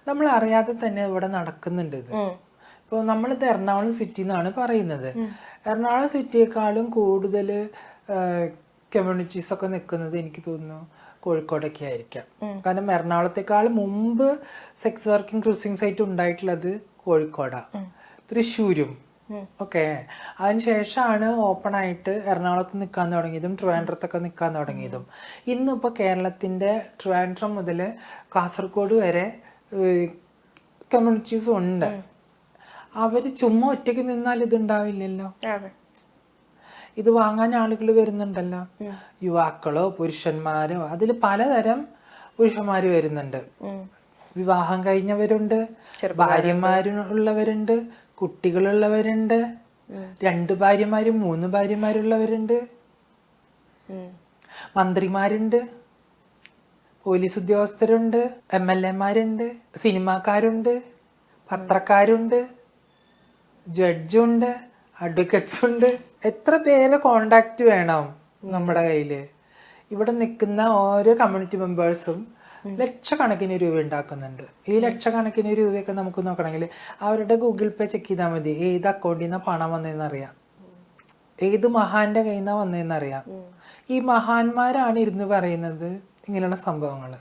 നമ്മൾ അറിയാതെ തന്നെ ഇവിടെ നടക്കുന്നുണ്ട് ഇത്. ഇപ്പോൾ നമ്മളിത് എറണാകുളം സിറ്റി എന്നാണ് പറയുന്നത്. എറണാകുളം സിറ്റിയെക്കാളും കൂടുതൽ കമ്മ്യൂണിറ്റീസ് ഒക്കെ നിൽക്കുന്നത് എനിക്ക് തോന്നുന്നു കോഴിക്കോടൊക്കെ ആയിരിക്കാം. കാരണം എറണാകുളത്തെക്കാൾ മുമ്പ് സെക്സ് വർക്കിംഗ് ക്രൂസിംഗ് സൈറ്റ് ഉണ്ടായിട്ടുള്ളത് കോഴിക്കോടാണ്, തൃശ്ശൂരും ഓക്കെ. അതിനുശേഷമാണ് ഓപ്പൺ ആയിട്ട് എറണാകുളത്ത് നിൽക്കാൻ തുടങ്ങിയതും ട്രിവാൻഡ്രത്തൊക്കെ നിൽക്കാൻ തുടങ്ങിയതും. ഇന്നിപ്പോൾ കേരളത്തിൻ്റെ ട്രിവാൻഡ്രം മുതൽ കാസർഗോഡ് വരെ കമ്മ്യൂണിറ്റീസും ഉണ്ട്. അവർ ചുമ്മാ ഒറ്റയ്ക്ക് നിന്നാൽ ഇതുണ്ടാവില്ലല്ലോ. ഇത് വാങ്ങാൻ ആളുകൾ വരുന്നുണ്ടല്ലോ, യുവാക്കളോ പുരുഷന്മാരോ, അതിൽ പലതരം പുരുഷന്മാർ വരുന്നുണ്ട്. വിവാഹം കഴിഞ്ഞവരുണ്ട്, ഭാര്യമാരുള്ളവരുണ്ട്, കുട്ടികളുള്ളവരുണ്ട്, 2 ഭാര്യമാരും 3 ഭാര്യമാരുള്ളവരുണ്ട്, മന്ത്രിമാരുണ്ട്, പോലീസ് ഉദ്യോഗസ്ഥരുണ്ട്, MLA മാരുണ്ട്, സിനിമാക്കാരുണ്ട്, പത്രക്കാരുണ്ട്, ജഡ്ജുണ്ട്, അഡ്വക്കേറ്റ്സ് ഉണ്ട്. എത്ര പേരെ കോണ്ടാക്ട് വേണം നമ്മുടെ കയ്യില്? ഇവിടെ നിൽക്കുന്ന ഓരോ കമ്മ്യൂണിറ്റി മെമ്പേഴ്സും ലക്ഷക്കണക്കിന് രൂപ ഉണ്ടാക്കുന്നുണ്ട്. ഈ ലക്ഷക്കണക്കിന് രൂപയൊക്കെ നമുക്ക് നോക്കണമെങ്കിൽ അവരുടെ ഗൂഗിൾ പേ ചെക്ക് ചെയ്താൽ മതി, ഏത് അക്കൗണ്ടിൽ നിന്നാണ് പണം വന്നതെന്ന് അറിയാം, ഏത് മഹാന്റെ കയ്യിൽ നിന്നാണ് വന്നതെന്ന് അറിയാം. ഈ മഹാന്മാരാണ് ഇരുന്ന് പറയുന്നത് ഇങ്ങനെയുള്ള സംഭവങ്ങൾ.